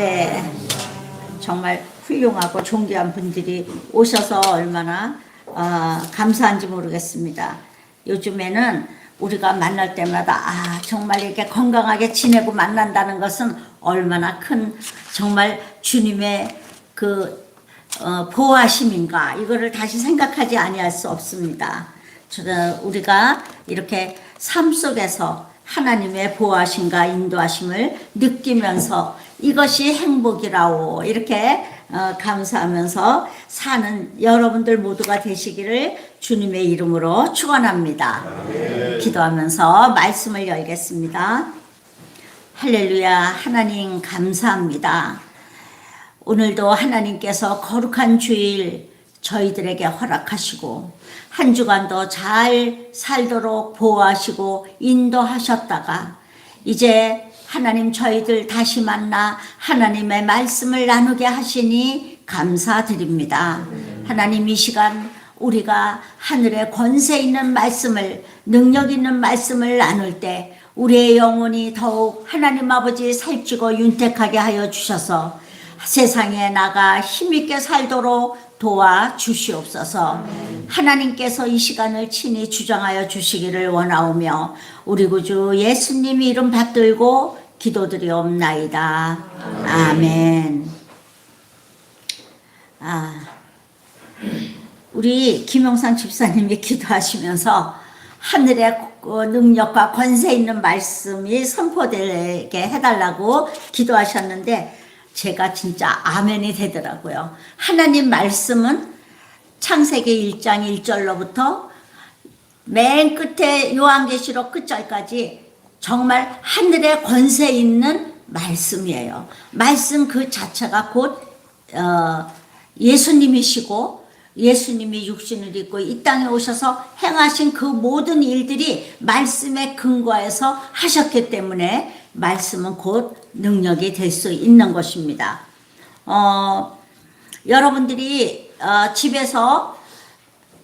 네, 정말 훌륭하고 존귀한 분들이 오셔서 얼마나 감사한지 모르겠습니다. 요즘에는 우리가 만날 때마다 정말 이렇게 건강하게 지내고 만난다는 것은 얼마나 큰 정말 주님의 그 보호하심인가, 이거를 다시 생각하지 아니할 수 없습니다. 우리가 이렇게 삶 속에서 하나님의 보호하심과 인도하심을 느끼면서 이것이 행복이라고 이렇게 감사하면서 사는 여러분들 모두가 되시기를 주님의 이름으로 축원합니다. 기도하면서 말씀을 열겠습니다. 할렐루야. 하나님 감사합니다. 오늘도 하나님께서 거룩한 주일 저희들에게 허락하시고 한 주간도 잘 살도록 보호하시고 인도하셨다가 이제 하나님 저희들 다시 만나 하나님의 말씀을 나누게 하시니 감사드립니다. 하나님 이 시간 우리가 하늘의 권세 있는 말씀을, 능력 있는 말씀을 나눌 때 우리의 영혼이 더욱 하나님 아버지 살찌고 윤택하게 하여 주셔서 세상에 나가 힘있게 살도록 도와주시옵소서. 하나님께서 이 시간을 친히 주장하여 주시기를 원하오며 우리 구주 예수님 이름 받들고 기도드리옵나이다. 아멘. 우리 김영상 집사님이 기도하시면서 하늘의 능력과 권세 있는 말씀이 선포되게 해달라고 기도하셨는데 제가 진짜 아멘이 되더라고요. 하나님 말씀은 창세기 1장 1절로부터 맨 끝에 요한계시록 끝절까지 정말 하늘의 권세 있는 말씀이에요. 말씀 그 자체가 곧 예수님이시고 예수님이 육신을 입고 이 땅에 오셔서 행하신 그 모든 일들이 말씀에 근거해서 하셨기 때문에 말씀은 곧 능력이 될 수 있는 것입니다. 여러분들이 집에서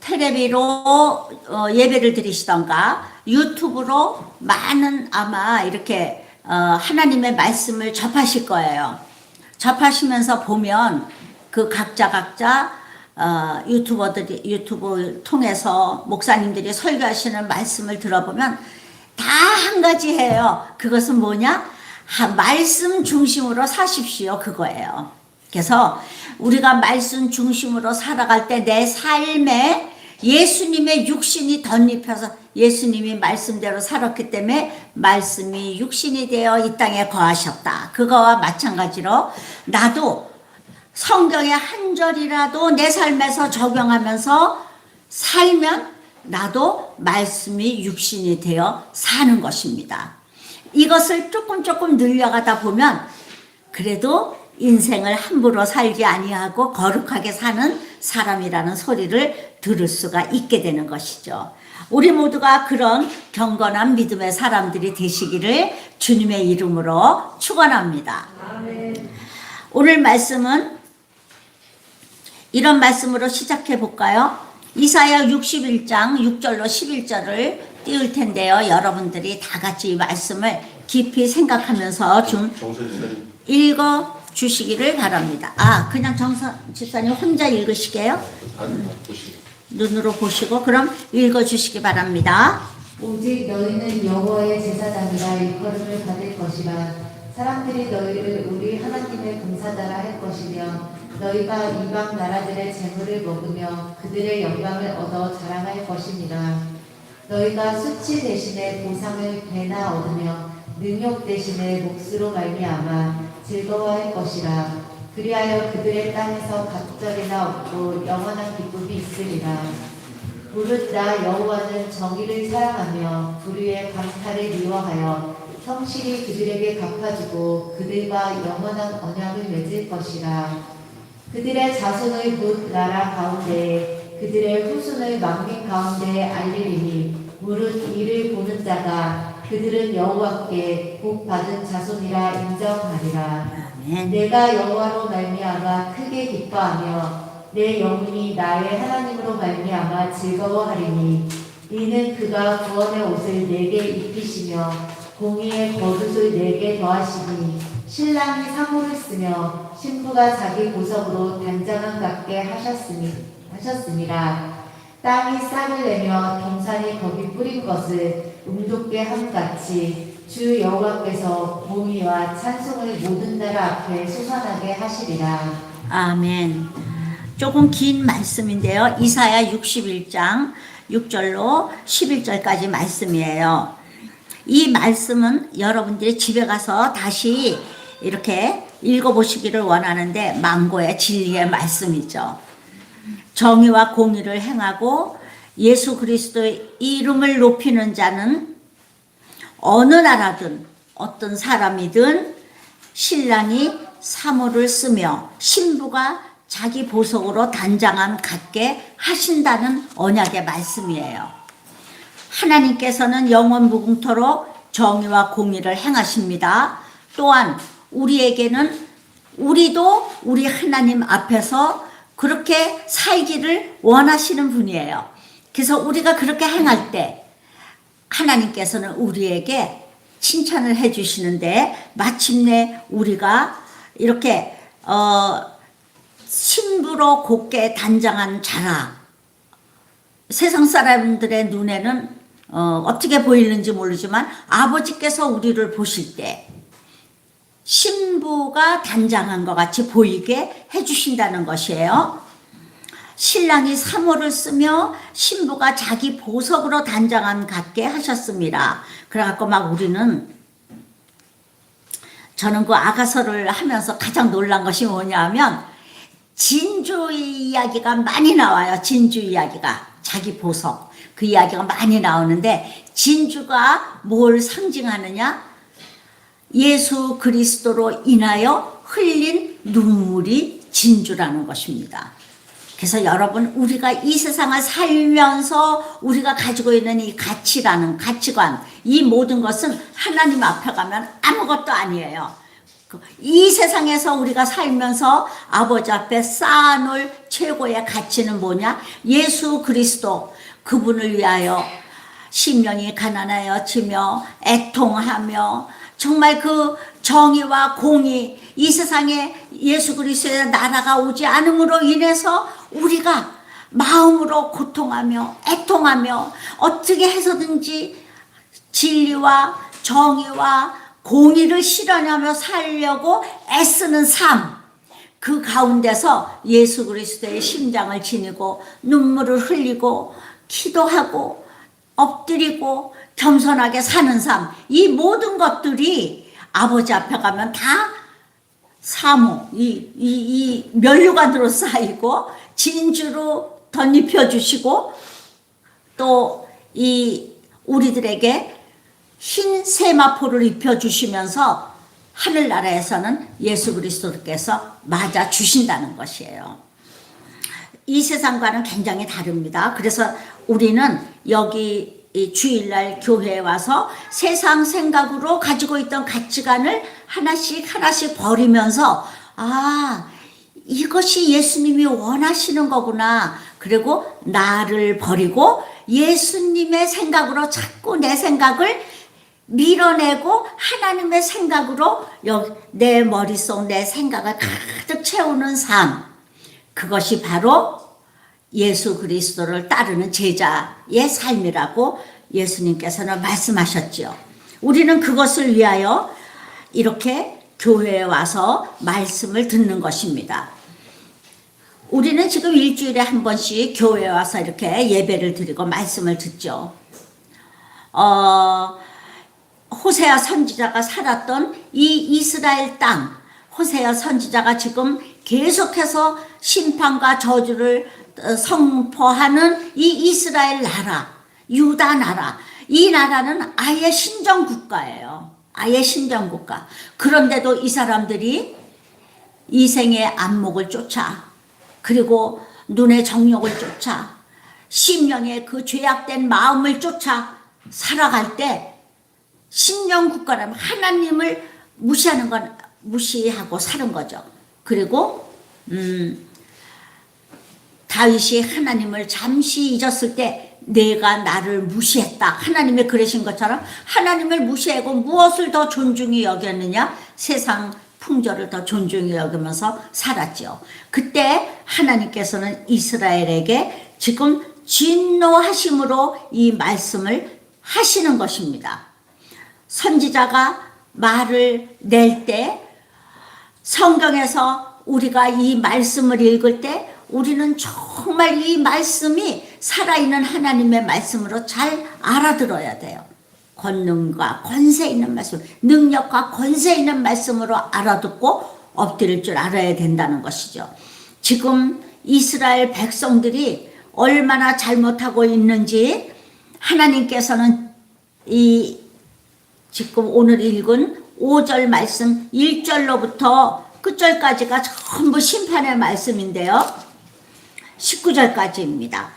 텔레비로 예배를 드리시던가 유튜브로 많은 아마 이렇게 하나님의 말씀을 접하실 거예요. 접하시면서 보면 그 각자 유튜브 통해서 목사님들이 설교하시는 말씀을 들어보면 다 한 가지 해요. 그것은 뭐냐? 말씀 중심으로 사십시오. 그거예요. 그래서 우리가 말씀 중심으로 살아갈 때 내 삶에 예수님의 육신이 덧입혀서 예수님이 말씀대로 살았기 때문에 말씀이 육신이 되어 이 땅에 거하셨다. 그거와 마찬가지로 나도 성경의 한 절이라도 내 삶에서 적용하면서 살면 나도 말씀이 육신이 되어 사는 것입니다. 이것을 조금 늘려가다 보면 그래도 인생을 함부로 살지 아니하고 거룩하게 사는 사람이라는 소리를 들을 수가 있게 되는 것이죠. 우리 모두가 그런 경건한 믿음의 사람들이 되시기를 주님의 이름으로 축원합니다. 아멘. 오늘 말씀은 이런 말씀으로 시작해 볼까요? 이사야 61장 6절로 11절을 띄울 텐데요. 여러분들이 다 같이 이 말씀을 깊이 생각하면서 좀 읽어 주시기를 바랍니다. 그냥 정선 집사님 혼자 읽으시게요? 눈으로 보시고 그럼 읽어 주시기 바랍니다. 오직 너희는 여호와의 제사장이라 일컬음을 받을 것이라. 사람들이 너희를 우리 하나님의 봉사자라 할 것이며 너희가 이방 나라들의 재물을 먹으며 그들의 영광을 얻어 자랑할 것이니라. 너희가 수치 대신에 보상을 배나 얻으며 능욕 대신에 몫으로 말미암아 즐거워할 것이라. 그리하여 그들의 땅에서 갑절이나 없고 영원한 기쁨이 있으리라. 무릇 나 여호와는 정의를 사랑하며 불의의 강탈을 미워하여 성실히 그들에게 갚아주고 그들과 영원한 언약을 맺을 것이라. 그들의 자손을 묻 나라 가운데에 그들의 후손을 만민 가운데에 알리리니 무릇 이를 보는 자가 그들은 여호와께 복 받은 자손이라 인정하리라. 아멘. 내가 여호와로 말미암아 크게 기뻐하며 내 영혼이 나의 하나님으로 말미암아 즐거워하리니 이는 그가 구원의 옷을 내게 입히시며 공의의 겉옷을 내게 더하시니 신랑이 사모를 쓰며 신부가 자기 보석으로 단장을 갖게 하셨습니다. 땅이 싹을 내며 동산이 거기 뿌린 것을 음돋게 함같이 주 여호와께서 공의와 찬송을 모든 나라 앞에 솟아나게 하시리라. 아멘. 조금 긴 말씀인데요. 이사야 61장 6절로 11절까지 말씀이에요. 이 말씀은 여러분들이 집에 가서 다시 이렇게 읽어보시기를 원하는데 망고의 진리의 말씀이죠. 정의와 공의를 행하고 예수 그리스도의 이름을 높이는 자는 어느 나라든 어떤 사람이든 신랑이 사모를 쓰며 신부가 자기 보석으로 단장함 갖게 하신다는 언약의 말씀이에요. 하나님께서는 영원 무궁토록 정의와 공의를 행하십니다. 또한 우리도 우리 하나님 앞에서 그렇게 살기를 원하시는 분이에요. 그래서 우리가 그렇게 행할 때 하나님께서는 우리에게 칭찬을 해주시는데 마침내 우리가 이렇게 신부로 곱게 단장한 자라. 세상 사람들의 눈에는 어떻게 보이는지 모르지만 아버지께서 우리를 보실 때 신부가 단장한 것 같이 보이게 해주신다는 것이에요. 신랑이 사모를 쓰며 신부가 자기 보석으로 단장함 갖게 하셨습니다. 그래갖고 막 저는 그 아가서를 하면서 가장 놀란 것이 뭐냐면 진주 이야기가 많이 나와요. 진주 이야기가. 자기 보석. 그 이야기가 많이 나오는데 진주가 뭘 상징하느냐? 예수 그리스도로 인하여 흘린 눈물이 진주라는 것입니다. 그래서 여러분 우리가 이 세상을 살면서 우리가 가지고 있는 이 가치관 이 모든 것은 하나님 앞에 가면 아무것도 아니에요. 이 세상에서 우리가 살면서 아버지 앞에 쌓아놓을 최고의 가치는 뭐냐? 예수 그리스도 그분을 위하여 심령이 가난하여지며 애통하며 정말 그 정의와 공의 이 세상에 예수 그리스도의 나라가 오지 않음으로 인해서 우리가 마음으로 고통하며 애통하며 어떻게 해서든지 진리와 정의와 공의를 실현하며 살려고 애쓰는 삶, 그 가운데서 예수 그리스도의 심장을 지니고 눈물을 흘리고 기도하고 엎드리고 겸손하게 사는 삶, 이 모든 것들이 아버지 앞에 가면 다 사모, 이 면류관으로 쌓이고 진주로 덧입혀 주시고 또 이 우리들에게 흰 세마포를 입혀주시면서 하늘나라에서는 예수 그리스도께서 맞아 주신다는 것이에요. 이 세상과는 굉장히 다릅니다. 그래서 우리는 여기 주일날 교회에 와서 세상 생각으로 가지고 있던 가치관을 하나씩 버리면서 이것이 예수님이 원하시는 거구나. 그리고 나를 버리고 예수님의 생각으로 자꾸 내 생각을 밀어내고 하나님의 생각으로 내 머릿속 내 생각을 가득 채우는 삶, 그것이 바로 예수 그리스도를 따르는 제자의 삶이라고 예수님께서는 말씀하셨지요. 우리는 그것을 위하여 이렇게 교회에 와서 말씀을 듣는 것입니다. 우리는 지금 일주일에 한 번씩 교회에 와서 이렇게 예배를 드리고 말씀을 듣죠. 호세아 선지자가 살았던 이 이스라엘 땅, 호세아 선지자가 지금 계속해서 심판과 저주를 선포하는 이 이스라엘 나라, 유다 나라, 이 나라는 아예 신정국가예요. 아예 신정국가. 그런데도 이 사람들이 이생의 안목을 쫓아, 그리고 눈의 정욕을 쫓아, 심령의 그 죄악된 마음을 쫓아 살아갈 때 신정국가라면 하나님을 무시하고 사는 거죠. 그리고 다윗이 하나님을 잠시 잊었을 때 내가 나를 무시했다. 하나님이 그러신 것처럼 하나님을 무시하고 무엇을 더 존중히 여겼느냐? 세상 풍조를 더 존중히 여기면서 살았죠. 그때 하나님께서는 이스라엘에게 지금 진노하심으로 이 말씀을 하시는 것입니다. 선지자가 말을 낼 때 성경에서 우리가 이 말씀을 읽을 때 우리는 정말 이 말씀이 살아있는 하나님의 말씀으로 잘 알아들어야 돼요. 권능과 권세 있는 말씀, 능력과 권세 있는 말씀으로 알아듣고 엎드릴 줄 알아야 된다는 것이죠. 지금 이스라엘 백성들이 얼마나 잘못하고 있는지 하나님께서는 이 지금 오늘 읽은 5절 말씀 1절로부터 끝절까지가 전부 심판의 말씀인데요. 19절까지입니다.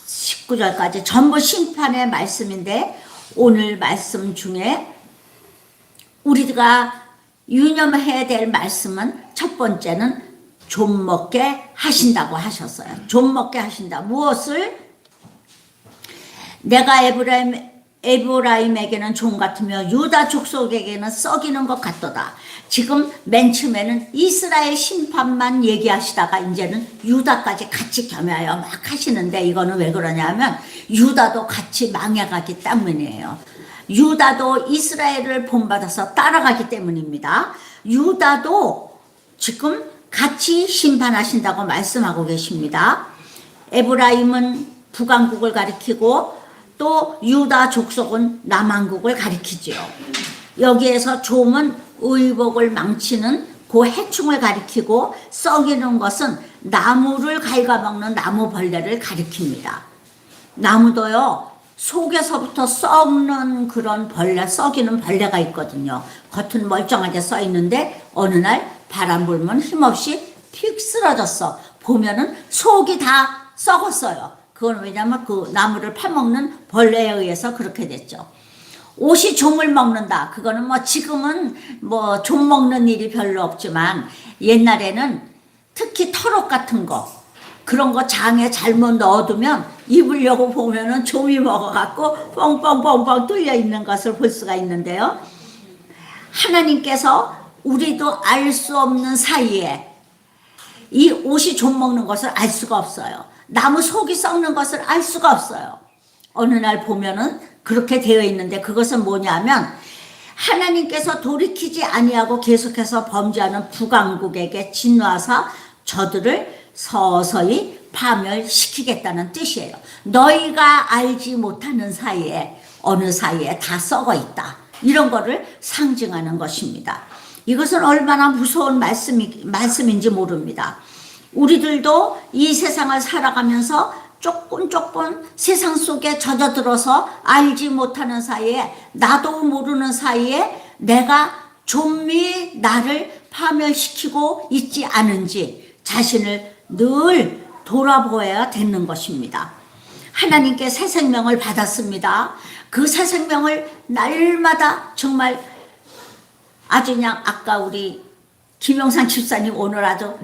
19절까지 전부 심판의 말씀인데 오늘 말씀 중에 우리가 유념해야 될 말씀은 첫 번째는 좀 먹게 하신다고 하셨어요. 좀 먹게 하신다. 무엇을? 내가 에브라임에게는 종 같으며 유다 족속에게는 썩이는 것 같도다. 지금 맨 처음에는 이스라엘 심판만 얘기하시다가 이제는 유다까지 같이 겸하여 막 하시는데 이거는 왜 그러냐면 유다도 같이 망해가기 때문이에요. 유다도 이스라엘을 본받아서 따라가기 때문입니다. 유다도 지금 같이 심판하신다고 말씀하고 계십니다. 에브라임은 북왕국을 가리키고 또 유다 족속은 남왕국을 가리키죠. 여기에서 좀은 의복을 망치는 그 해충을 가리키고 썩이는 것은 나무를 갉아먹는 나무벌레를 가리킵니다. 나무도요 속에서부터 썩는 그런 벌레, 썩이는 벌레가 있거든요. 겉은 멀쩡하게 써 있는데 어느 날 바람 불면 힘없이 픽 쓰러졌어. 보면은 속이 다 썩었어요. 그건 왜냐면 그 나무를 파먹는 벌레에 의해서 그렇게 됐죠. 옷이 좀을 먹는다. 그거는 뭐 지금은 뭐 좀 먹는 일이 별로 없지만 옛날에는 특히 털옷 같은 거 그런 거 장에 잘못 넣어두면 입으려고 보면은 좀이 먹어갖고 뻥뻥뻥뻥 뚫려 있는 것을 볼 수가 있는데요. 하나님께서 우리도 알 수 없는 사이에 이 옷이 좀 먹는 것을 알 수가 없어요. 나무 속이 썩는 것을 알 수가 없어요. 어느 날 보면은 그렇게 되어 있는데 그것은 뭐냐면 하나님께서 돌이키지 아니하고 계속해서 범죄하는 북왕국에게 진노하사 저들을 서서히 파멸시키겠다는 뜻이에요. 너희가 알지 못하는 사이에 어느 사이에 다 썩어 있다. 이런 거를 상징하는 것입니다. 이것은 얼마나 무서운 말씀인지 모릅니다. 우리들도 이 세상을 살아가면서 조금 세상 속에 젖어들어서 알지 못하는 사이에 나도 모르는 사이에 내가 좀비 나를 파멸시키고 있지 않은지 자신을 늘 돌아보아야 되는 것입니다. 하나님께 새 생명을 받았습니다. 그 새 생명을 날마다 정말 아주 그냥 아까 우리 김영상 집사님 오늘 아주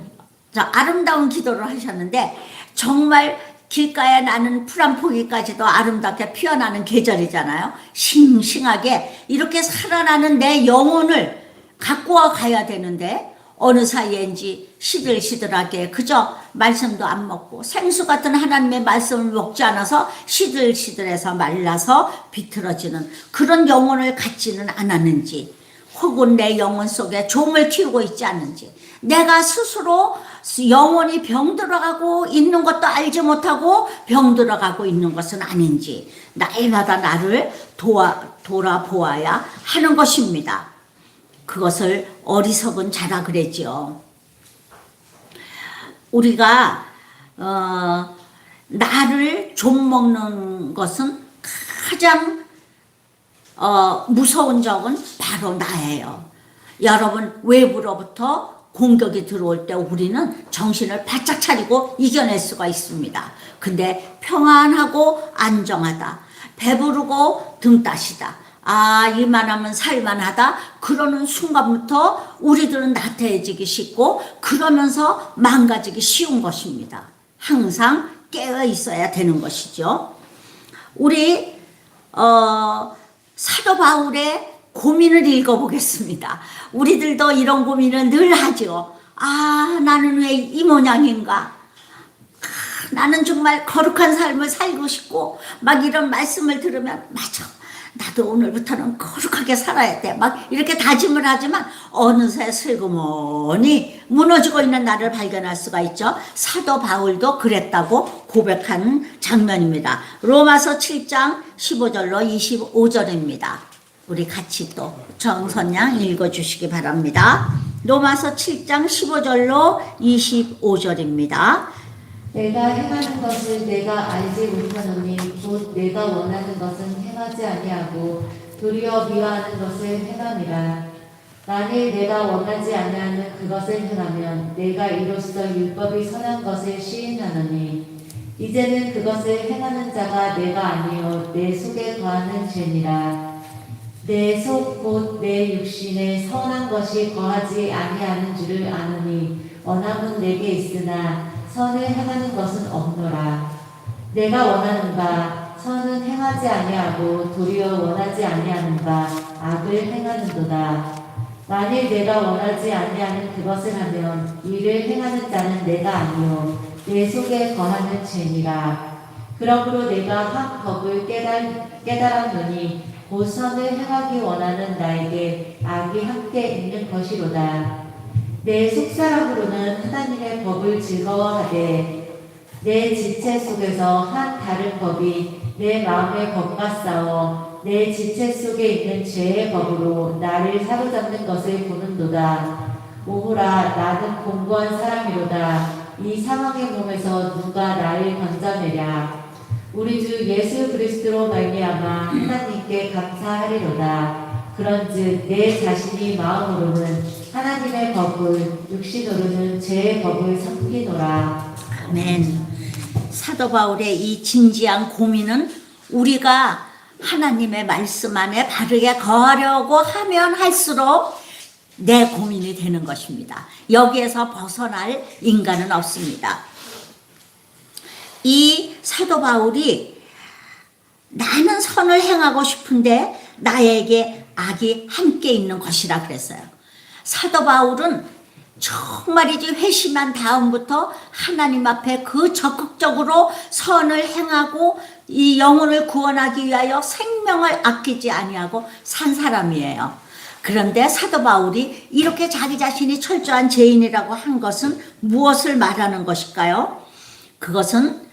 아름다운 기도를 하셨는데 정말 길가에 나는 푸른 포기까지도 아름답게 피어나는 계절이잖아요. 싱싱하게 이렇게 살아나는 내 영혼을 갖고 가야 되는데 어느 사이엔지 시들시들하게 그저 말씀도 안 먹고 생수 같은 하나님의 말씀을 먹지 않아서 시들시들해서 말라서 비틀어지는 그런 영혼을 갖지는 않았는지 혹은 내 영혼 속에 종을 키우고 있지 않는지 내가 스스로 영혼이 병들어가고 있는 것도 알지 못하고 병들어가고 있는 것은 아닌지 날마다 나를 돌아보아야 하는 것입니다. 그것을 어리석은 자라 그랬지요. 우리가 나를 좀 먹는 것은 가장 무서운 적은 바로 나예요. 여러분 외부로부터 공격이 들어올 때 우리는 정신을 바짝 차리고 이겨낼 수가 있습니다. 근데 평안하고 안정하다, 배부르고 등 따시다, 이만하면 살만하다 그러는 순간부터 우리들은 나태해지기 쉽고 그러면서 망가지기 쉬운 것입니다. 항상 깨어 있어야 되는 것이죠. 우리 사도 바울의 고민을 읽어보겠습니다. 우리들도 이런 고민을 늘 하죠. 아, 나는 왜 이 모양인가? 나는 정말 거룩한 삶을 살고 싶고 막 이런 말씀을 들으면 맞아, 나도 오늘부터는 거룩하게 살아야 돼 막 이렇게 다짐을 하지만 어느새 슬그머니 무너지고 있는 나를 발견할 수가 있죠. 사도 바울도 그랬다고 고백한 장면입니다. 로마서 7장 15절로 25절입니다. 우리 같이 또 정선양 읽어주시기 바랍니다. 로마서 7장 15절로 25절입니다. 내가 행하는 것을 내가 알지 못하노니 곧 내가 원하는 것은 행하지 아니하고 도리어 미워하는 것을 행함이라. 만일 내가 원하지 아니하는 그것을 행하면 내가 이로써 율법이 선한 것을 시인하노니 이제는 그것을 행하는 자가 내가 아니요 내 속에 거하는 죄니라. 내 속 곧 내 육신에 선한 것이 거하지 아니하는 줄을 아노니 원함은 내게 있으나 선을 행하는 것은 없노라. 내가 원하는 바 선은 행하지 아니하고 도리어 원하지 아니하는 바 악을 행하는도다. 만일 내가 원하지 아니하는 그것을 하면 이를 행하는 자는 내가 아니요 내 속에 거하는 죄니라. 그러므로 내가 한 법을 깨달았노니 곧 선을 행하기 원하는 나에게 악이 함께 있는 것이로다. 내 속사람으로는 하나님의 법을 즐거워하되 내 지체 속에서 한 다른 법이 내 마음의 법과 싸워 내 지체 속에 있는 죄의 법으로 나를 사로잡는 것을 보는도다. 오호라, 나는 공고한 사람이로다. 이 사망의 몸에서 누가 나를 건져내랴. 우리 주 예수 그리스도로 말미암아 하나님께 감사하리로다. 그런즉 내 자신이 마음으로는 하나님의 법을 육신으로는 죄의 법을 섬기노라. 아멘. 사도 바울의 이 진지한 고민은 우리가 하나님의 말씀 안에 바르게 거하려고 하면 할수록 내 고민이 되는 것입니다. 여기에서 벗어날 인간은 없습니다. 이 사도 바울이 나는 선을 행하고 싶은데 나에게 악이 함께 있는 것이라 그랬어요. 사도 바울은 정말이지 회심한 다음부터 하나님 앞에 그 적극적으로 선을 행하고 이 영혼을 구원하기 위하여 생명을 아끼지 아니하고 산 사람이에요. 그런데 사도 바울이 이렇게 자기 자신이 철저한 죄인이라고 한 것은 무엇을 말하는 것일까요? 그것은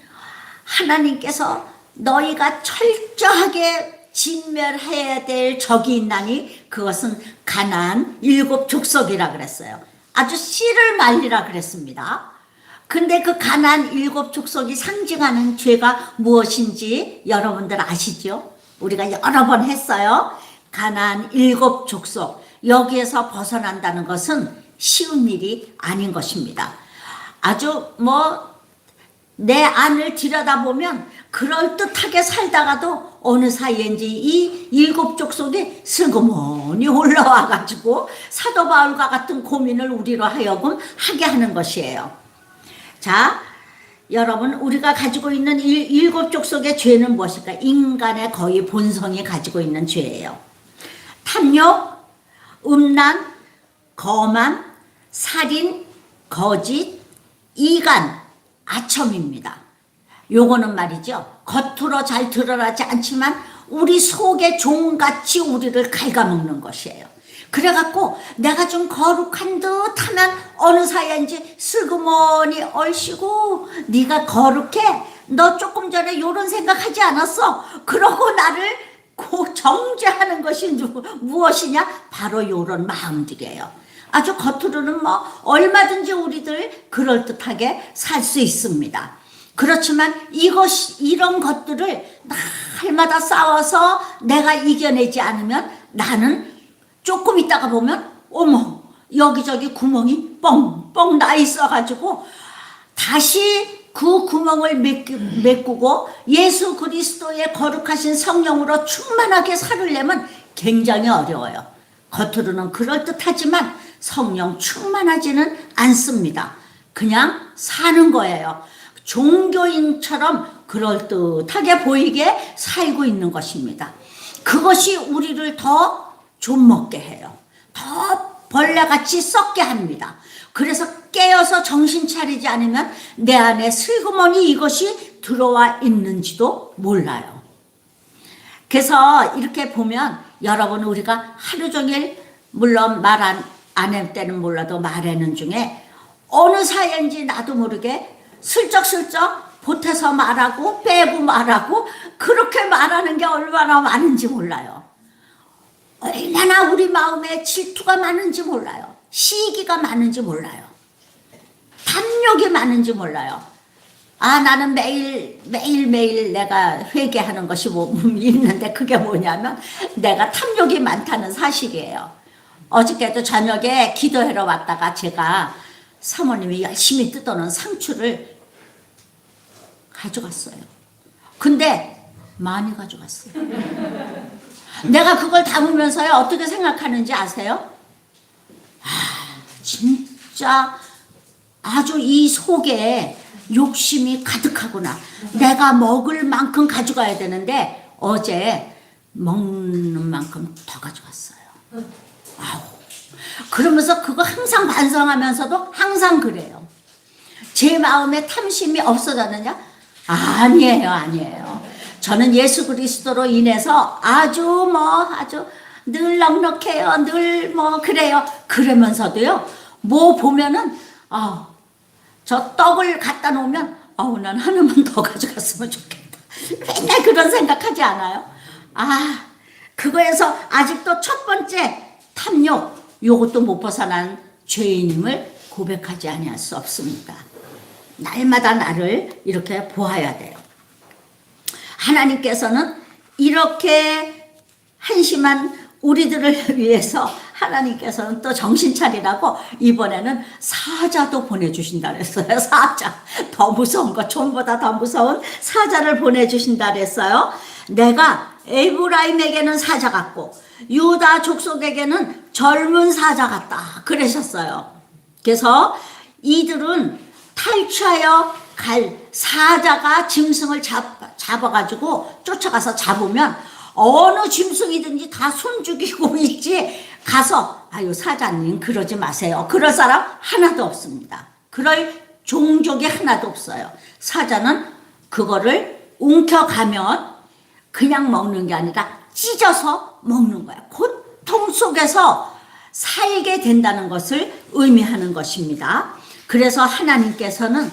하나님께서 너희가 철저하게 진멸해야 될 적이 있나니 그것은 가나안 7 족속이라 그랬어요. 아주 씨를 말리라 그랬습니다. 근데 그 가나안 7 족속이 상징하는 죄가 무엇인지 여러분들 아시죠? 우리가 여러 번 했어요. 가나안 7 족속, 여기에서 벗어난다는 것은 쉬운 일이 아닌 것입니다. 아주 내 안을 들여다보면 그럴듯하게 살다가도 어느 사이엔지 이 7 족속이 슬그머니 올라와가지고 사도 바울과 같은 고민을 우리로 하여금 하게 하는 것이에요. 자, 여러분, 우리가 가지고 있는 7 족속의 죄는 무엇일까? 인간의 거의 본성이 가지고 있는 죄예요. 탐욕, 음란, 거만, 살인, 거짓, 이간, 아첨입니다. 요거는 말이죠, 겉으로 잘 드러나지 않지만 우리 속에 종같이 우리를 갉아먹는 것이에요. 그래갖고 내가 좀 거룩한 듯 하면 어느 사이인지 슬그머니 얼씨구 네가 거룩해? 너 조금 전에 요런 생각하지 않았어? 그러고 나를 정죄하는 것이 무엇이냐? 바로 요런 마음들이에요. 아주 겉으로는 얼마든지 우리들 그럴듯하게 살 수 있습니다. 그렇지만 이런 것들을 날마다 싸워서 내가 이겨내지 않으면 나는 조금 있다가 보면 어머, 여기저기 구멍이 뻥뻥 나 있어가지고 다시 그 구멍을 메꾸고 예수 그리스도의 거룩하신 성령으로 충만하게 살으려면 굉장히 어려워요. 겉으로는 그럴듯하지만 성령 충만하지는 않습니다. 그냥 사는 거예요. 종교인처럼 그럴듯하게 보이게 살고 있는 것입니다. 그것이 우리를 더 좀먹게 해요. 더 벌레같이 썩게 합니다. 그래서 깨어서 정신 차리지 않으면 내 안에 슬그머니 이것이 들어와 있는지도 몰라요. 그래서 이렇게 보면 여러분, 우리가 하루 종일 물론 말 안 할 때는 몰라도 말하는 중에 어느 사이인지 나도 모르게 슬쩍슬쩍 보태서 말하고 빼고 말하고 그렇게 말하는 게 얼마나 많은지 몰라요. 얼마나 우리 마음에 질투가 많은지 몰라요. 시기가 많은지 몰라요. 탐욕이 많은지 몰라요. 나는 매일매일 내가 회개하는 것이 있는데 그게 뭐냐면 내가 탐욕이 많다는 사실이에요. 어저께도 저녁에 기도하러 왔다가 제가 사모님이 열심히 뜯어놓은 상추를 가져갔어요. 근데 많이 가져갔어요. 내가 그걸 담으면서요 어떻게 생각하는지 아세요? 진짜 아주 이 속에 욕심이 가득하구나. 내가 먹을 만큼 가져가야 되는데 어제 먹는 만큼 더 가져갔어요. 그러면서 그거 항상 반성하면서도 항상 그래요. 제 마음에 탐심이 없어졌느냐? 아니에요. 저는 예수 그리스도로 인해서 아주 늘 넉넉해요. 늘 그래요. 그러면서도요, 보면은, 저 떡을 갖다 놓으면, 난 하나만 더 가져갔으면 좋겠다. 맨날 그런 생각하지 않아요? 그거에서 아직도 첫 번째 탐욕, 요것도 못 벗어난 죄인임을 고백하지 아니할 수 없습니다. 날마다 나를 이렇게 보아야 돼요. 하나님께서는 이렇게 한심한 우리들을 위해서 하나님께서는 또 정신 차리라고 이번에는 사자도 보내주신다 그랬어요. 사자. 더 무서운 거, 좀보다 더 무서운 사자를 보내주신다 그랬어요. 내가 에브라임에게는 사자 같고 유다 족속에게는 젊은 사자 같다 그러셨어요. 그래서 이들은 탈취하여 갈 사자가 짐승을 잡아가지고 쫓아가서 잡으면 어느 짐승이든지 다 숨죽이고 있지, 가서 사자님 그러지 마세요. 그럴 사람 하나도 없습니다. 그럴 종족이 하나도 없어요. 사자는 그거를 움켜가면 그냥 먹는 게 아니라 찢어서 먹는 거야. 고통 속에서 살게 된다는 것을 의미하는 것입니다. 그래서 하나님께서는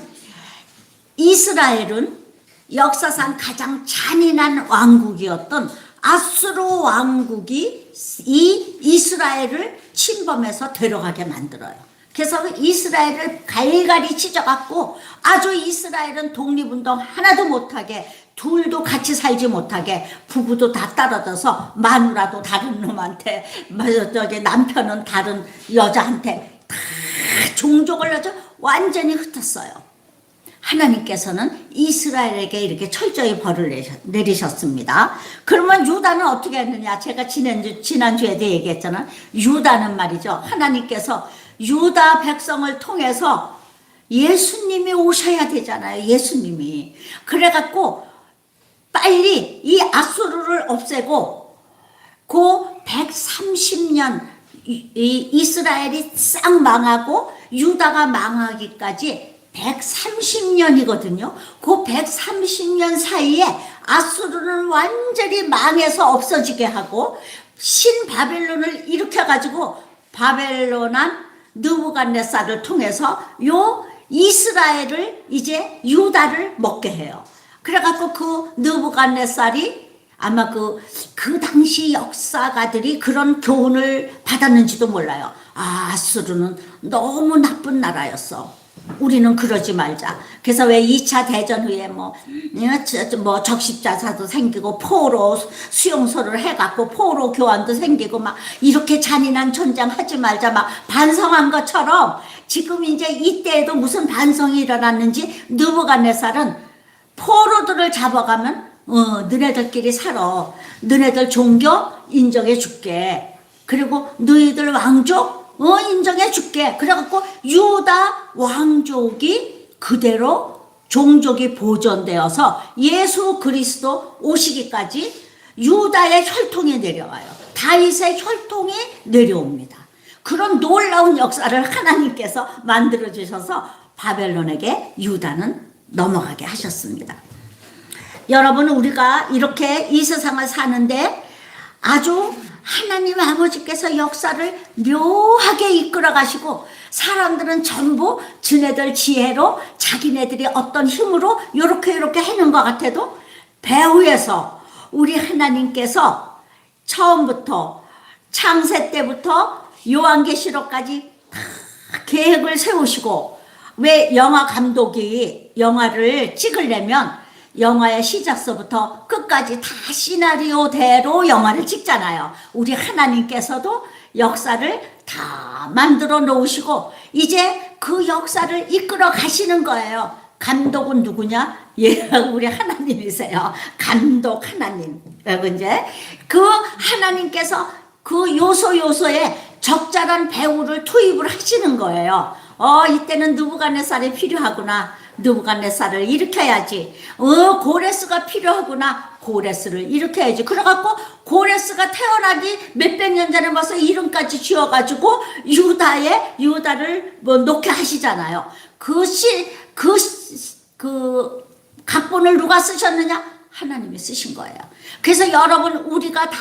이스라엘은 역사상 가장 잔인한 왕국이었던 아수르 왕국이 이 이스라엘을 침범해서 데려가게 만들어요. 그래서 이스라엘을 갈갈이 찢어갖고 아주 이스라엘은 독립운동 하나도 못하게, 둘도 같이 살지 못하게, 부부도 다 떨어져서 마누라도 다른 놈한테, 남편은 다른 여자한테 다 종족을 아주 완전히 흩었어요. 하나님께서는 이스라엘에게 이렇게 철저히 벌을 내리셨습니다. 그러면 유다는 어떻게 했느냐? 제가 지난주에도 얘기했잖아. 유다는 말이죠. 하나님께서 유다 백성을 통해서 예수님이 오셔야 되잖아요. 예수님이. 그래갖고 빨리 이 아수르를 없애고 그 130년 이스라엘이 싹 망하고 유다가 망하기까지 130년이거든요. 그 130년 사이에 아수르는 완전히 망해서 없어지게 하고 신바벨론을 일으켜가지고 바벨론한 느부갓네살을 통해서 요 이스라엘을 이제 유다를 먹게 해요. 그래갖고 그 느부갓네살이 아마 그 당시 역사가들이 그런 교훈을 받았는지도 몰라요. 아수르는 너무 나쁜 나라였어. 우리는 그러지 말자. 그래서 왜 2차 대전 후에 적십자사도 생기고 포로 수용소를 해갖고 포로 교환도 생기고 막 이렇게 잔인한 전쟁 하지 말자 막 반성한 것처럼 지금 이제 이때에도 무슨 반성이 일어났는지 느부갓네살은 포로들을 잡아가면 너네들끼리 살아. 너네들 종교 인정해 줄게. 그리고 너희들 왕족 인정해 줄게. 그래갖고 유다 왕족이 그대로 종족이 보존되어서 예수 그리스도 오시기까지 유다의 혈통이 내려와요. 다윗의 혈통이 내려옵니다. 그런 놀라운 역사를 하나님께서 만들어 주셔서 바벨론에게 유다는 넘어가게 하셨습니다. 여러분, 우리가 이렇게 이 세상을 사는데 아주 하나님 아버지께서 역사를 묘하게 이끌어 가시고, 사람들은 전부 지네들 지혜로 자기네들이 어떤 힘으로 요렇게 해는 것 같아도 배후에서 우리 하나님께서 처음부터 창세 때부터 요한계시록까지 다 계획을 세우시고, 왜 영화 감독이 영화를 찍으려면 영화의 시작서부터 끝까지 다 시나리오대로 영화를 찍잖아요. 우리 하나님께서도 역사를 다 만들어 놓으시고 이제 그 역사를 이끌어 가시는 거예요. 감독은 누구냐? 예, 우리 하나님이세요. 감독 하나님. 이제 그 하나님께서 그 요소에 적절한 배우를 투입을 하시는 거예요. 이때는 느부갓네살이 필요하구나. 느부갓네살을 일으켜야지. 고레스가 필요하구나. 고레스를 일으켜야지. 그래갖고 고레스가 태어나기 몇백 년 전에 벌써 이름까지 지어가지고 유다를 놓게 하시잖아요. 그 각본을 누가 쓰셨느냐? 하나님이 쓰신 거예요. 그래서 여러분, 우리가 다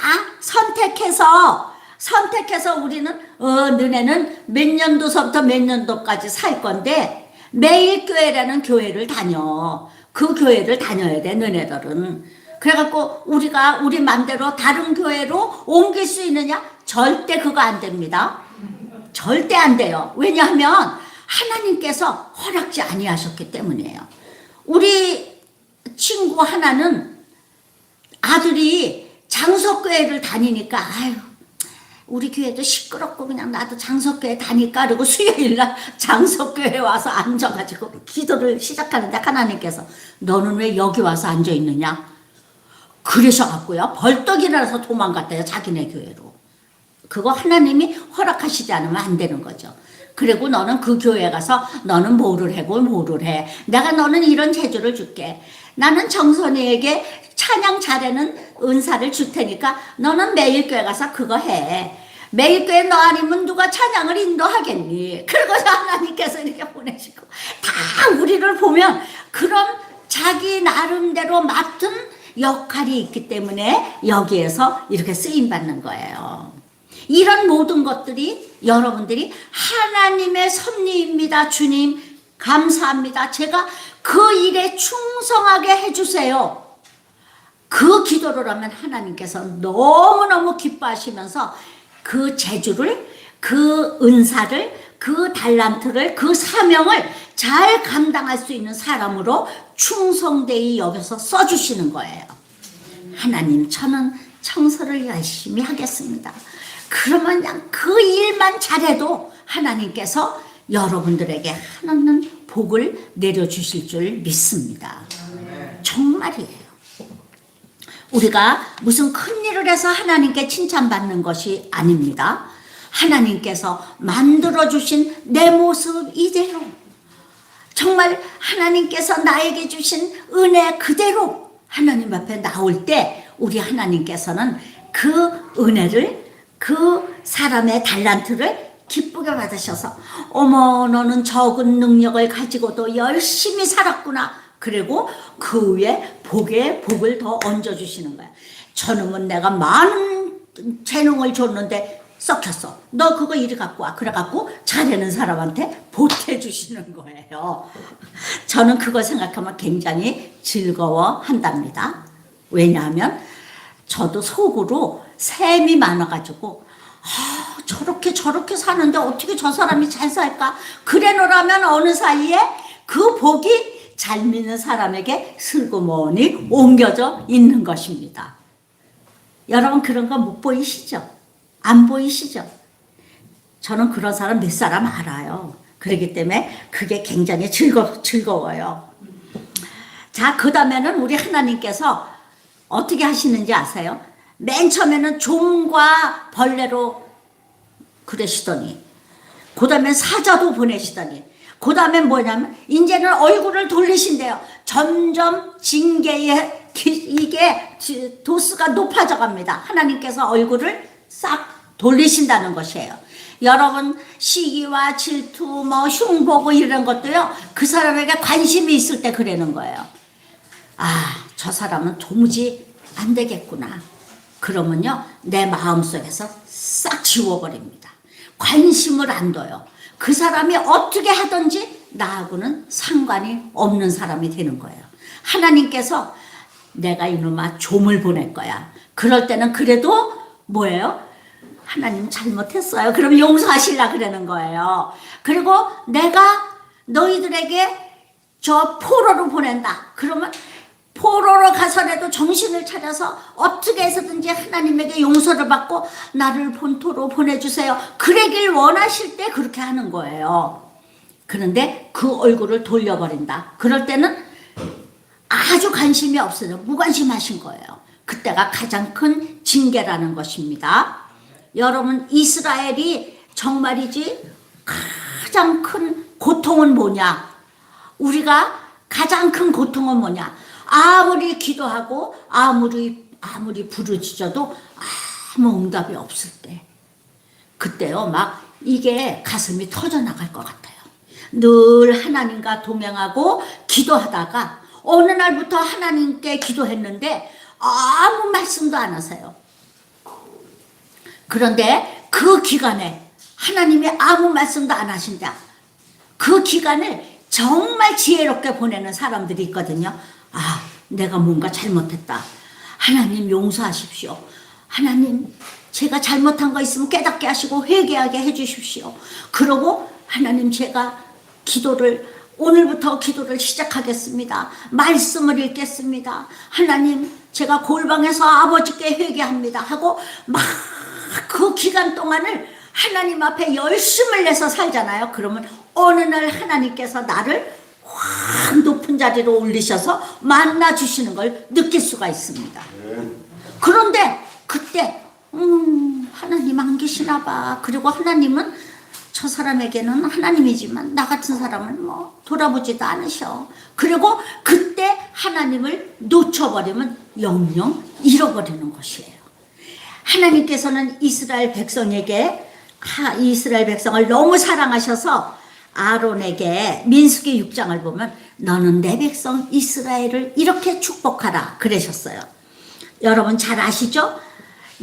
선택해서 우리는 너네는 몇 년도서부터 몇 년도까지 살 건데 매일 교회라는 교회를 다녀. 그 교회를 다녀야 돼, 너네들은. 그래갖고 우리가 우리 맘대로 다른 교회로 옮길 수 있느냐? 절대 그거 안 됩니다. 절대 안 돼요. 왜냐하면 하나님께서 허락지 아니하셨기 때문이에요. 우리 친구 하나는 아들이 장석교회를 다니니까 아유, 우리 교회도 시끄럽고 그냥 나도 장석교회 다니까. 그리고 수요일날 장석교회 와서 앉아가지고 기도를 시작하는데 하나님께서 너는 왜 여기 와서 앉아있느냐? 그러셔갖고요, 벌떡 일어나서 도망갔대요, 자기네 교회로. 그거 하나님이 허락하시지 않으면 안 되는 거죠. 그리고 너는 그 교회에 가서 너는 뭐를 해. 내가 너는 이런 재주를 줄게. 나는 정선이에게 찬양 잘하는 은사를 줄 테니까 너는 매일 교회 가서 그거 해. 매일 교회 너 아니면 누가 찬양을 인도하겠니? 그러고서 하나님께서 이렇게 보내시고, 다 우리를 보면 그런 자기 나름대로 맡은 역할이 있기 때문에 여기에서 이렇게 쓰임받는 거예요. 이런 모든 것들이 여러분들이 하나님의 섭리입니다. 주님 감사합니다. 제가 그 일에 충성하게 해주세요. 그 기도를 하면 하나님께서 너무너무 기뻐하시면서 그 재주를, 그 은사를, 그 달란트를, 그 사명을 잘 감당할 수 있는 사람으로 충성되이 여겨서 써주시는 거예요. 하나님, 저는 청소를 열심히 하겠습니다. 그러면 그냥 그 일만 잘해도 하나님께서 여러분들에게 하나님 복을 내려주실 줄 믿습니다. 정말이에요. 우리가 무슨 큰 일을 해서 하나님께 칭찬받는 것이 아닙니다. 하나님께서 만들어주신 내 모습 이대로, 정말 하나님께서 나에게 주신 은혜 그대로 하나님 앞에 나올 때 우리 하나님께서는 그 은혜를, 그 사람의 달란트를 기쁘게 받으셔서 어머, 너는 적은 능력을 가지고도 열심히 살았구나. 그리고 그 위에 복을 더 얹어주시는 거야. 저놈은 내가 많은 재능을 줬는데 썩혔어. 너 그거 이리 갖고 와. 그래갖고 잘하는 사람한테 보태주시는 거예요. 저는 그거 생각하면 굉장히 즐거워한답니다. 왜냐하면 저도 속으로 셈이 많아가지고 저렇게 사는데 어떻게 저 사람이 잘 살까? 그래놓으라면 어느 사이에 그 복이 잘 믿는 사람에게 슬그머니 옮겨져 있는 것입니다. 여러분, 그런 거 못 보이시죠? 안 보이시죠? 저는 그런 사람 몇 사람 알아요. 그렇기 때문에 그게 굉장히 즐거워요. 자, 그 다음에는 우리 하나님께서 어떻게 하시는지 아세요? 맨 처음에는 종과 벌레로 그러시더니, 그 다음에 사자도 보내시더니, 그 다음에 뭐냐면 이제는 얼굴을 돌리신대요. 점점 징계의 이게 도수가 높아져 갑니다. 하나님께서 얼굴을 싹 돌리신다는 것이에요. 여러분 시기와 질투 뭐 흉보고 이런 것도요, 그 사람에게 관심이 있을 때 그러는 거예요. 아, 저 사람은 도무지 안 되겠구나. 그러면요 내 마음속에서 싹 지워버립니다. 관심을 안 둬요. 그 사람이 어떻게 하든지 나하고는 상관이 없는 사람이 되는 거예요. 하나님께서 내가 이놈아 좀을 보낼 거야. 그럴 때는 그래도 뭐예요? 하나님 잘못했어요. 그럼 용서하시려 그러는 거예요. 그리고 내가 너희들에게 저 포로로 보낸다. 그러면 포로로 가서라도 정신을 차려서 어떻게 해서든지 하나님에게 용서를 받고 나를 본토로 보내주세요. 그러길 원하실 때 그렇게 하는 거예요. 그런데 그 얼굴을 돌려버린다. 그럴 때는 아주 관심이 없어요. 무관심하신 거예요. 그때가 가장 큰 징계라는 것입니다. 여러분 이스라엘이 정말이지 가장 큰 고통은 뭐냐? 우리가 가장 큰 고통은 뭐냐? 아무리 기도하고 아무리 부르짖어도 아무 응답이 없을 때, 그때요 막 이게 가슴이 터져 나갈 것 같아요. 늘 하나님과 동행하고 기도하다가 어느 날부터 하나님께 기도했는데 아무 말씀도 안 하세요. 그런데 그 기간에 하나님이 아무 말씀도 안 하신다. 그 기간을 정말 지혜롭게 보내는 사람들이 있거든요. 아, 내가 뭔가 잘못했다. 하나님 용서하십시오. 하나님 제가 잘못한 거 있으면 깨닫게 하시고 회개하게 해주십시오. 그러고 하나님 제가 오늘부터 기도를 시작하겠습니다. 말씀을 읽겠습니다. 하나님 제가 골방에서 아버지께 회개합니다 하고 막 그 기간 동안을 하나님 앞에 열심을 내서 살잖아요. 그러면 어느 날 하나님께서 나를 확 높은 자리로 올리셔서 만나 주시는 걸 느낄 수가 있습니다. 그런데 그때 하나님 안 계시나 봐. 그리고 하나님은 저 사람에게는 하나님이지만 나 같은 사람은 뭐 돌아보지도 않으셔. 그리고 그때 하나님을 놓쳐버리면 영영 잃어버리는 것이에요. 하나님께서는 이스라엘 백성을 너무 사랑하셔서 아론에게 민수기 6장을 보면 너는 내 백성 이스라엘을 이렇게 축복하라 그러셨어요. 여러분 잘 아시죠?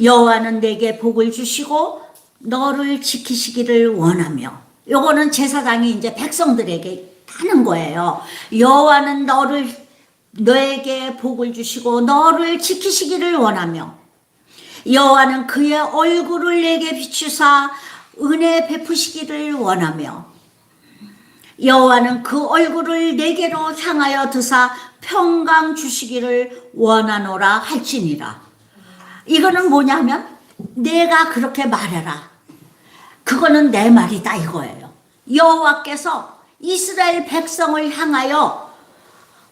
여호와는 내게 복을 주시고 너를 지키시기를 원하며, 요거는 제사장이 이제 백성들에게 하는 거예요. 여호와는 너에게 복을 주시고 너를 지키시기를 원하며, 여호와는 그의 얼굴을 내게 비추사 은혜 베푸시기를 원하며, 여호와는 그 얼굴을 내게로 향하여 드사 평강 주시기를 원하노라 할지니라. 이거는 뭐냐면 내가 그렇게 말해라. 그거는 내 말이다 이거예요. 여호와께서 이스라엘 백성을 향하여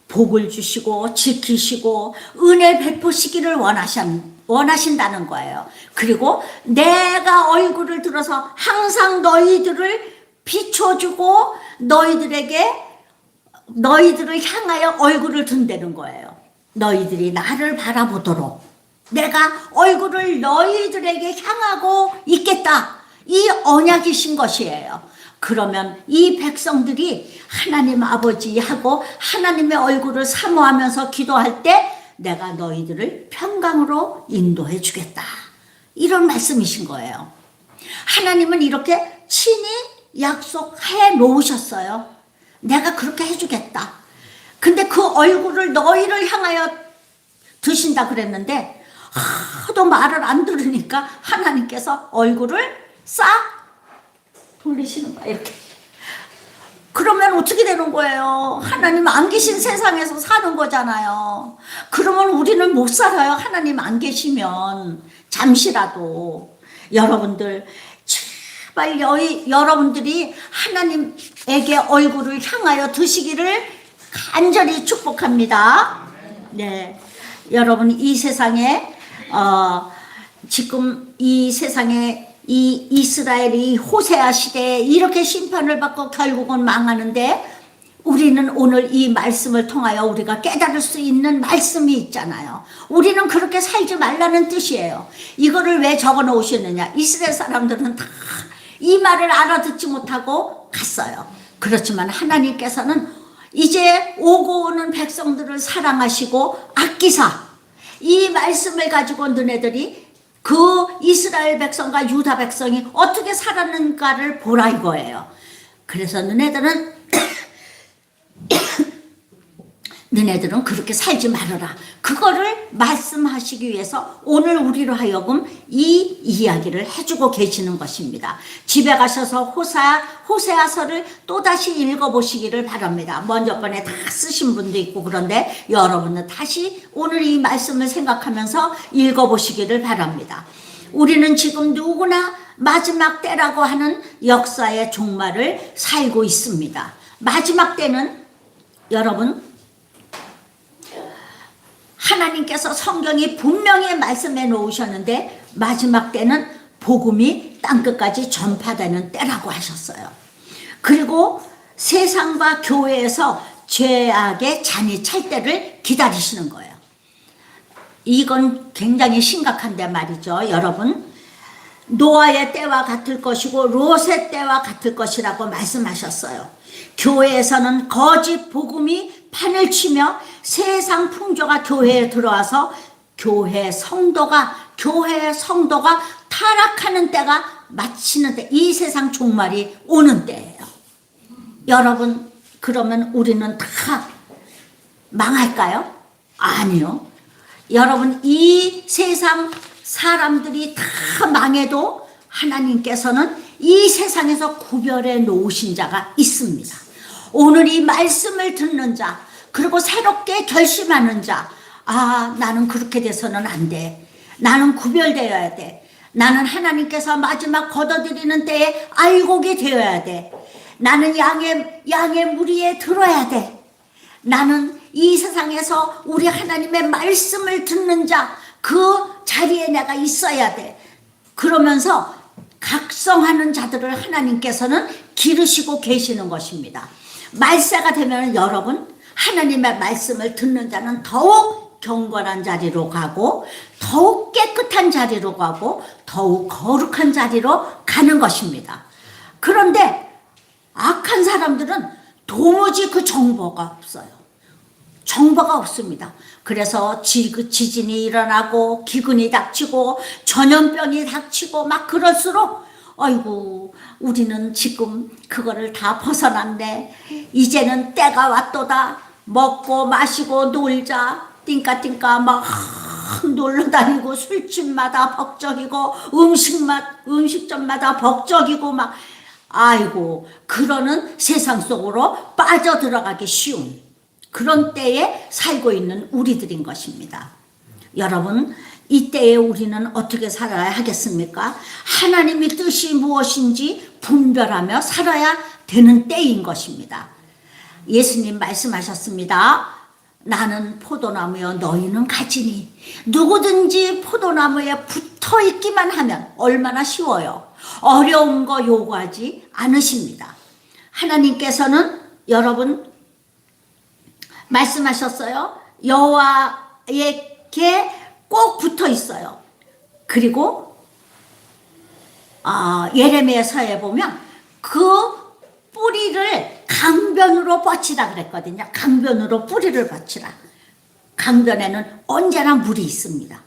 복을 주시고 지키시고 은혜 베푸시기를 원하신다는 거예요. 그리고 내가 얼굴을 들어서 항상 너희들을 비춰주고 너희들을 향하여 얼굴을 든다는 거예요. 너희들이 나를 바라보도록 내가 얼굴을 너희들에게 향하고 있겠다. 이 언약이신 것이에요. 그러면 이 백성들이 하나님 아버지하고 하나님의 얼굴을 사모하면서 기도할 때 내가 너희들을 평강으로 인도해 주겠다. 이런 말씀이신 거예요. 하나님은 이렇게 친히 약속해 놓으셨어요. 내가 그렇게 해주겠다. 근데 그 얼굴을 너희를 향하여 드신다 그랬는데 하도 말을 안 들으니까 하나님께서 얼굴을 싹 돌리시는 거야 이렇게. 그러면 어떻게 되는 거예요? 하나님 안 계신 세상에서 사는 거잖아요. 그러면 우리는 못 살아요. 하나님 안 계시면 잠시라도. 여러분들 제발 여러분들이 하나님에게 얼굴을 향하여 드시기를 간절히 축복합니다. 네, 여러분 이 세상에 지금 이 세상에 이 이스라엘이 호세아 시대에 이렇게 심판을 받고 결국은 망하는데 우리는 오늘 이 말씀을 통하여 우리가 깨달을 수 있는 말씀이 있잖아요. 우리는 그렇게 살지 말라는 뜻이에요. 이거를 왜 적어 놓으셨느냐? 이스라엘 사람들은 다 이 말을 알아듣지 못하고 갔어요. 그렇지만 하나님께서는 이제 오고 오는 백성들을 사랑하시고 아끼사 이 말씀을 가지고 너네들이 그 이스라엘 백성과 유다 백성이 어떻게 살았는가를 보라 이거예요. 그래서 너네들은 그렇게 살지 말아라. 그거를 말씀하시기 위해서 오늘 우리로 하여금 이 이야기를 해주고 계시는 것입니다. 집에 가셔서 호세아서를 또다시 읽어보시기를 바랍니다. 먼저 번에 다 쓰신 분도 있고 그런데 여러분은 다시 오늘 이 말씀을 생각하면서 읽어보시기를 바랍니다. 우리는 지금 누구나 마지막 때라고 하는 역사의 종말을 살고 있습니다. 마지막 때는 여러분 하나님께서 성경이 분명히 말씀해 놓으셨는데 마지막 때는 복음이 땅끝까지 전파되는 때라고 하셨어요. 그리고 세상과 교회에서 죄악의 잔이 찰 때를 기다리시는 거예요. 이건 굉장히 심각한데 말이죠. 여러분 노아의 때와 같을 것이고 롯의 때와 같을 것이라고 말씀하셨어요. 교회에서는 거짓 복음이 판을 치며 세상 풍조가 교회에 들어와서 교회의 성도가 타락하는 때가 마치는 때, 이 세상 종말이 오는 때예요. 여러분 그러면 우리는 다 망할까요? 아니요. 여러분 이 세상 사람들이 다 망해도 하나님께서는 이 세상에서 구별해 놓으신 자가 있습니다. 오늘 이 말씀을 듣는 자, 그리고 새롭게 결심하는 자, 나는 그렇게 돼서는 안 돼. 나는 구별되어야 돼. 나는 하나님께서 마지막 걷어들이는 때에 알곡이 되어야 돼. 나는 양의 무리에 들어야 돼. 나는 이 세상에서 우리 하나님의 말씀을 듣는 자, 그 자리에 내가 있어야 돼. 그러면서 각성하는 자들을 하나님께서는 기르시고 계시는 것입니다. 말세가 되면 여러분 하나님의 말씀을 듣는 자는 더욱 경건한 자리로 가고 더욱 깨끗한 자리로 가고 더욱 거룩한 자리로 가는 것입니다. 그런데 악한 사람들은 도무지 그 정보가 없어요. 정보가 없습니다. 그래서 지진이 일어나고 기근이 닥치고 전염병이 닥치고 막 그럴수록 아이고 우리는 지금 그거를 다 벗어났네. 이제는 때가 왔도다. 먹고 마시고 놀자. 띵까띵까 막 놀러 다니고 술집마다 벅적이고 음식점마다 벅적이고 막 아이고 그러는 세상 속으로 빠져들어가기 쉬운 그런 때에 살고 있는 우리들인 것입니다. 여러분 이때에 우리는 어떻게 살아야 하겠습니까? 하나님의 뜻이 무엇인지 분별하며 살아야 되는 때인 것입니다. 예수님 말씀하셨습니다. 나는 포도나무여 너희는 가지니 누구든지 포도나무에 붙어 있기만 하면 얼마나 쉬워요. 어려운 거 요구하지 않으십니다. 하나님께서는 여러분 말씀하셨어요. 여호와에게 꼭 붙어 있어요. 그리고 예레미야서에 보면 그 뿌리를 강변으로 뻗치라 그랬거든요. 강변으로 뿌리를 뻗치라. 강변에는 언제나 물이 있습니다.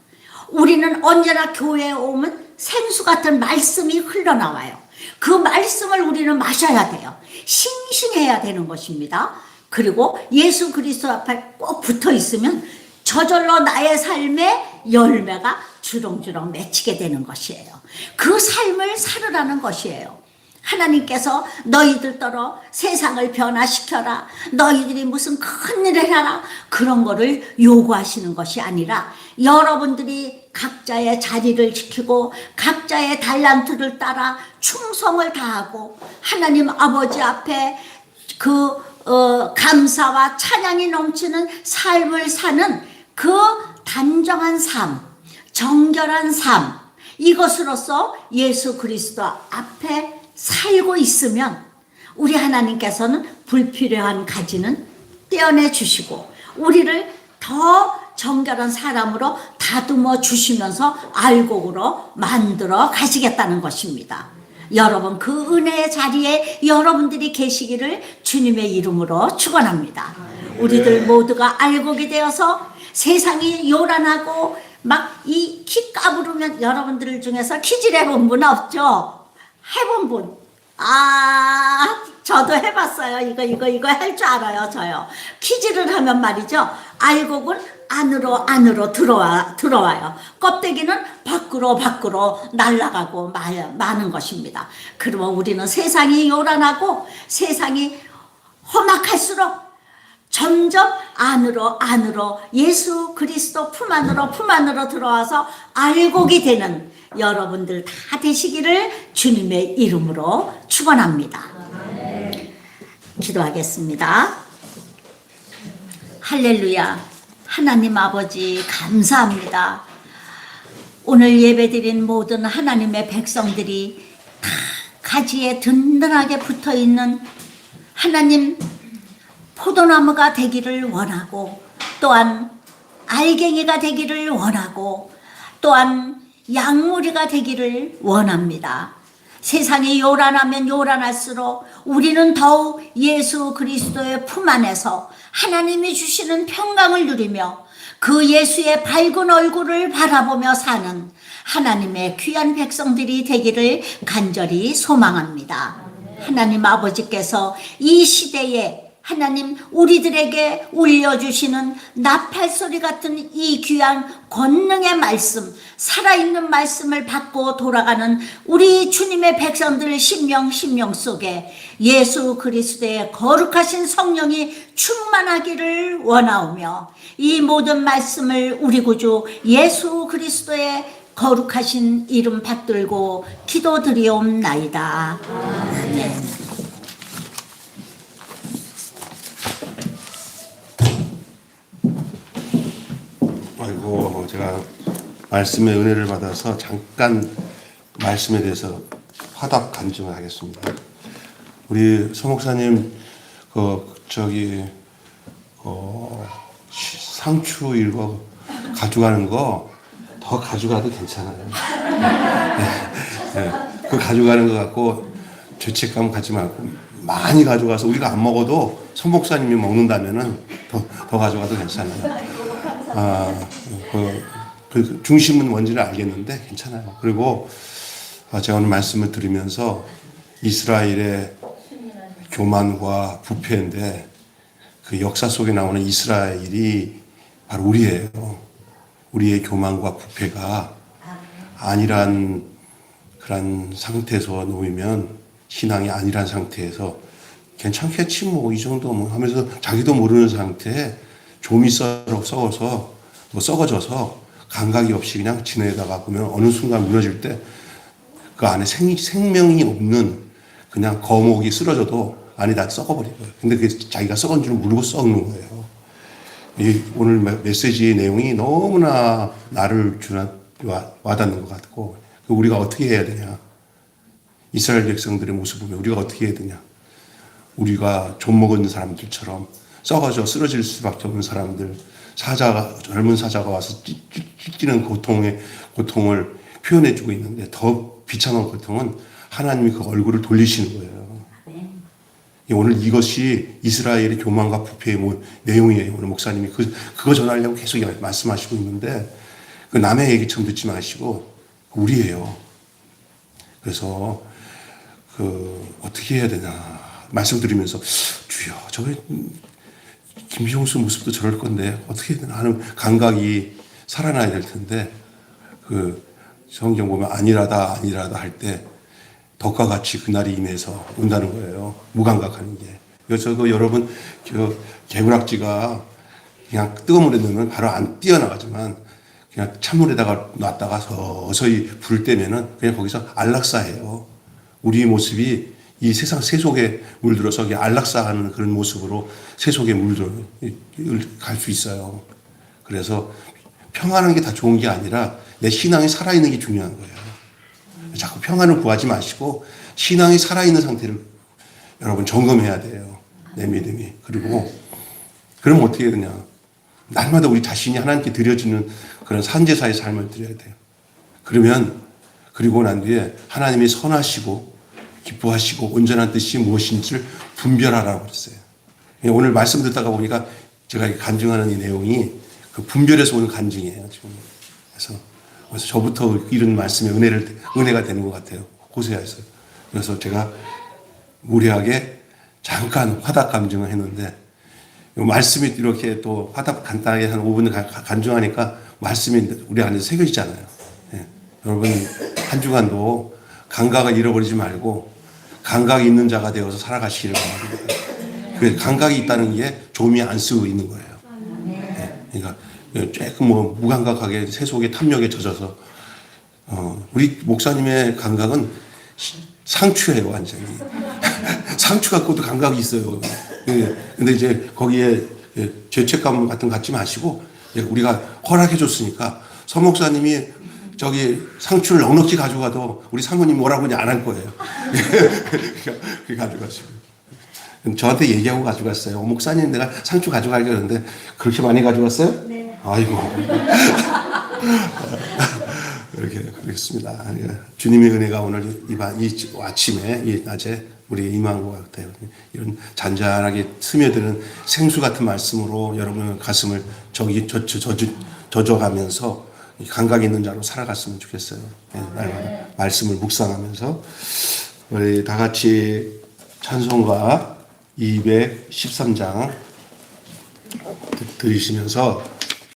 우리는 언제나 교회에 오면 생수 같은 말씀이 흘러나와요. 그 말씀을 우리는 마셔야 돼요. 싱싱해야 되는 것입니다. 그리고 예수 그리스도 앞에 꼭 붙어 있으면 저절로 나의 삶의 열매가 주렁주렁 맺히게 되는 것이에요. 그 삶을 살으라는 것이에요. 하나님께서 너희들더러 세상을 변화시켜라. 너희들이 무슨 큰일을 해라. 그런 거를 요구하시는 것이 아니라 여러분들이 각자의 자리를 지키고 각자의 달란트를 따라 충성을 다하고 하나님 아버지 앞에 감사와 찬양이 넘치는 삶을 사는 그 단정한 삶, 정결한 삶, 이것으로서 예수 그리스도 앞에 살고 있으면 우리 하나님께서는 불필요한 가지는 떼어내 주시고 우리를 더 정결한 사람으로 다듬어 주시면서 알곡으로 만들어 가시겠다는 것입니다. 여러분, 그 은혜의 자리에 여러분들이 계시기를 주님의 이름으로 축원합니다. 우리들 모두가 알곡이 되어서 세상이 요란하고 막 이 키 까부르면, 여러분들 중에서 키질 해본 분 없죠? 해본 분? 저도 해봤어요. 이거 할 줄 알아요, 저요. 키질을 하면 말이죠. 알곡은 안으로 들어와요. 껍데기는 밖으로 날아가고 마는 것입니다. 그러면 우리는 세상이 요란하고 세상이 험악할수록 점점 안으로 예수 그리스도 품 안으로 들어와서 알곡이 되는 여러분들 다 되시기를 주님의 이름으로 축원합니다. 기도하겠습니다. 할렐루야. 하나님 아버지 감사합니다. 오늘 예배드린 모든 하나님의 백성들이 다 가지에 든든하게 붙어있는 하나님 포도나무가 되기를 원하고, 또한 알갱이가 되기를 원하고, 또한 양무리가 되기를 원합니다. 세상이 요란하면 요란할수록 우리는 더욱 예수 그리스도의 품 안에서 하나님이 주시는 평강을 누리며 그 예수의 밝은 얼굴을 바라보며 사는 하나님의 귀한 백성들이 되기를 간절히 소망합니다. 하나님 아버지께서 이 시대에 하나님 우리들에게 울려주시는 나팔소리 같은 이 귀한 권능의 말씀, 살아있는 말씀을 받고 돌아가는 우리 주님의 백성들 심령 속에 예수 그리스도의 거룩하신 성령이 충만하기를 원하오며, 이 모든 말씀을 우리 구주 예수 그리스도의 거룩하신 이름 받들고 기도드리옵나이다. 아멘. 아이고, 제가 말씀의 은혜를 받아서 잠깐 말씀에 대해서 화답 간증을 하겠습니다. 우리 서 목사님 상추 이거 가져가는 거 더 가져가도 괜찮아요. 네. 그 가져가는 거 갖고 죄책감 갖지 말고 많이 가져가서 우리가 안 먹어도 서 목사님이 먹는다면은 더 가져가도 괜찮아요. 그 중심은 뭔지를 알겠는데 괜찮아요. 그리고 제가 오늘 말씀을 들으면서 이스라엘의 교만과 부패인데, 그 역사 속에 나오는 이스라엘이 바로 우리예요. 우리의 교만과 부패가 안일한 그런 상태에서 놓이면, 신앙이 안일한 상태에서 괜찮겠지 뭐 이 정도 뭐 하면서 자기도 모르는 상태에 좀이 썩어서 썩어져서 감각이 없이 그냥 지내다가 보면 어느 순간 무너질 때 그 안에 생명이 없는 그냥 거목이 쓰러져도 안이 다 썩어버린 거예요. 근데 그게 자기가 썩은 줄 모르고 썩는 거예요. 오늘 메시지의 내용이 너무나 나를 와닿는 것 같고, 우리가 어떻게 해야 되냐. 이스라엘 백성들의 모습을 보면 우리가 어떻게 해야 되냐. 우리가 좀 먹은 사람들처럼 썩어져 쓰러질 수밖에 없는 사람들, 젊은 사자가 와서 찢기는 고통을 표현해주고 있는데, 더 비참한 고통은 하나님이 그 얼굴을 돌리시는 거예요. 오늘 이것이 이스라엘의 교만과 부패의 내용이에요. 오늘 목사님이 그거 전하려고 계속 말씀하시고 있는데, 그 남의 얘기처럼 듣지 마시고 우리예요. 그래서 어떻게 해야 되나 말씀드리면서, 주여, 저게 김종수 모습도 저럴 건데 어떻게 해야 되나 하는 감각이 살아나야 될 텐데, 성경 보면 안일하다 할 때 덕과 같이 그날이 임해서 온다는 거예요. 무감각하는 게. 그래서 여러분, 개구락지가 그냥 뜨거운 물에 넣으면 바로 안 뛰어나가지만, 그냥 찬물에다가 놨다가 서서히 불을 떼면은 그냥 거기서 안락사해요. 우리의 모습이 이 세상 세속에 물들어서 안락사하는 그런 모습으로 세속에 물들어 갈 수 있어요. 그래서 평안한 게 다 좋은 게 아니라 내 신앙이 살아있는 게 중요한 거예요. 자꾸 평안을 구하지 마시고 신앙이 살아있는 상태를 여러분 점검해야 돼요. 내 믿음이. 그리고 그럼 어떻게 되냐. 날마다 우리 자신이 하나님께 드려지는 그런 산제사의 삶을 드려야 돼요. 그리고 난 뒤에 하나님이 선하시고 기뻐하시고 온전한 뜻이 무엇인지를 분별하라고 그랬어요. 오늘 말씀 듣다가 보니까 제가 간증하는 이 내용이 그 분별에서 오는 간증이에요. 지금. 그래서 저부터 이런 말씀에 은혜가 되는 것 같아요. 호세아에서. 그래서 제가 무리하게 잠깐 화답 감증을 했는데 말씀이 이렇게 또 화답 간단하게 한 5분 간증하니까 말씀이 우리 안에 새겨지잖아요. 예. 여러분 한 주간도 감각을 잃어버리지 말고 감각이 있는 자가 되어서 살아가시기를 바랍니다. 그 감각이 있다는 게 좀이 안 쓰고 있는 거예요. 예. 그러니까 조금 무감각하게 세속의 탐욕에 젖어서 우리 목사님의 감각은 상추예요, 완전히. 상추 갖고도 감각이 있어요. 근데 이제 거기에 죄책감 같은 거 갖지 마시고 우리가 허락해 줬으니까 서 목사님이 저기 상추를 넉넉히 가져가도 우리 사모님 뭐라고 하지 안 할 거예요. 그렇게 가져가시고. 저한테 얘기하고 가져갔어요. 목사님 내가 상추 가져가려고 했는데 그렇게 많이 가져갔어요? 네. 아이고. 이렇게 그렇습니다. 주님의 은혜가 오늘 이 아침에 이 낮에 우리에게 임한 것 같아요. 이런 잔잔하게 스며드는 생수 같은 말씀으로 여러분의 가슴을 젖어가면서 감각 있는 자로 살아갔으면 좋겠어요. 날마다 말씀을 묵상하면서 우리 다 같이 찬송가 213장 들으시면서